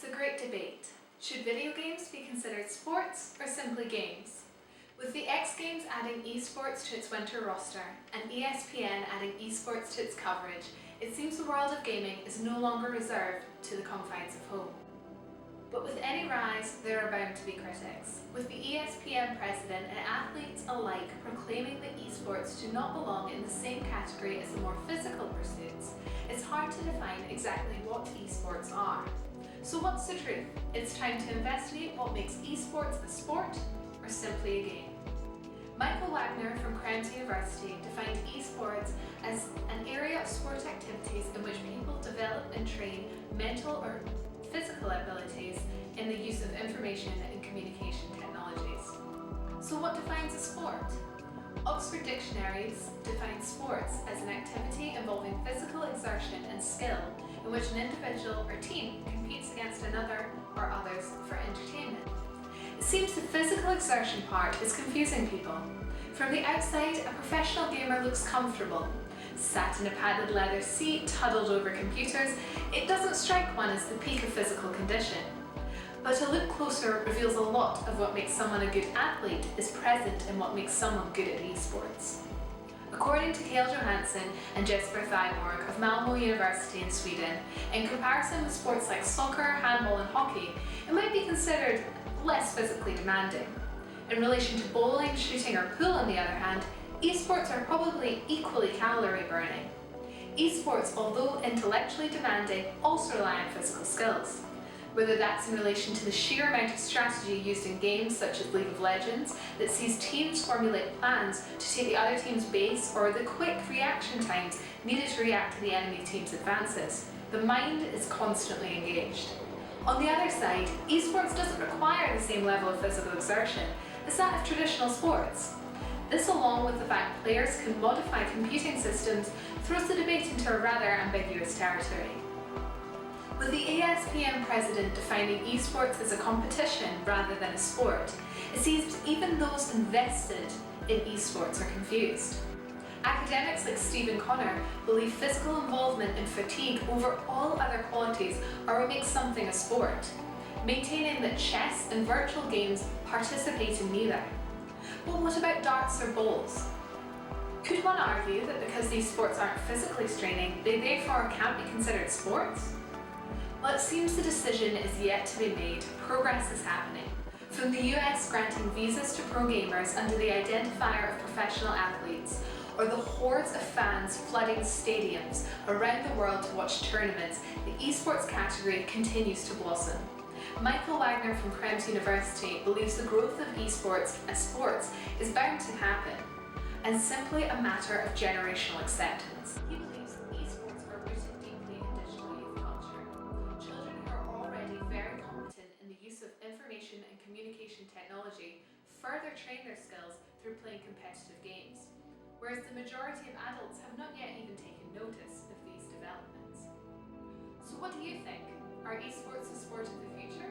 the great debate. Should video games be considered sports or simply games? With the X Games adding esports to its winter roster and ESPN adding esports to its coverage, it seems the world of gaming is no longer reserved to the confines of home. But with any rise, there are bound to be critics, with the ESPN president and athletes alike proclaiming that esports do not belong in the same category as the more physical pursuits. It's hard to define exactly what esports are. So what's the truth? It's time to investigate what makes esports a sport or simply a game. Michael Wagner from Crowns University defined esports as an area of sport activities in which people develop and train mental or physical abilities in the use of information and communication technologies. So what defines a sport? Oxford Dictionaries defines sports as an activity involving physical exertion and skill in which an individual or team competes against another or others for entertainment. It seems the physical exertion part is confusing people. From the outside, a professional gamer looks comfortable. Sat in a padded leather seat, huddled over computers, it doesn't strike one as the peak of physical condition. But a look closer reveals a lot of what makes someone a good athlete is present in what makes someone good at esports. According to Kjell Johansson and Jesper Thymorg of Malmö University in Sweden, in comparison with sports like soccer, handball and hockey, it might be considered less physically demanding. In relation to bowling, shooting or pool on the other hand, esports are probably equally calorie burning. Esports, although intellectually demanding, also rely on physical skills. Whether that's in relation to the sheer amount of strategy used in games such as League of Legends that sees teams formulate plans to take the other team's base, or the quick reaction times needed to react to the enemy team's advances, the mind is constantly engaged. On the other side, esports doesn't require the same level of physical exertion as that of traditional sports. This, along with the fact players can modify computing systems, throws the debate into a rather ambiguous territory. With the ESPN president defining esports as a competition rather than a sport, it seems even those invested in esports are confused. Academics like Stephen Connor believe physical involvement and fatigue over all other qualities are what makes something a sport, maintaining that chess and virtual games participate in neither. But what about darts or bowls? Could one argue that because these sports aren't physically straining, they therefore can't be considered sports? Well, it seems the decision is yet to be made. Progress is happening. From the US granting visas to pro gamers under the identifier of professional athletes, or the hordes of fans flooding stadiums around the world to watch tournaments, the esports category continues to blossom. Michael Wagner from Crowns University believes the growth of esports as sports is bound to happen, and simply a matter of generational acceptance. He believes that esports are rooted deeply in digital youth culture. Children who are already very competent in the use of information and communication technology further train their skills through playing competitive games, whereas the majority of adults have not yet even taken notice of these developments. So what do you think? Are esports the sport of the future?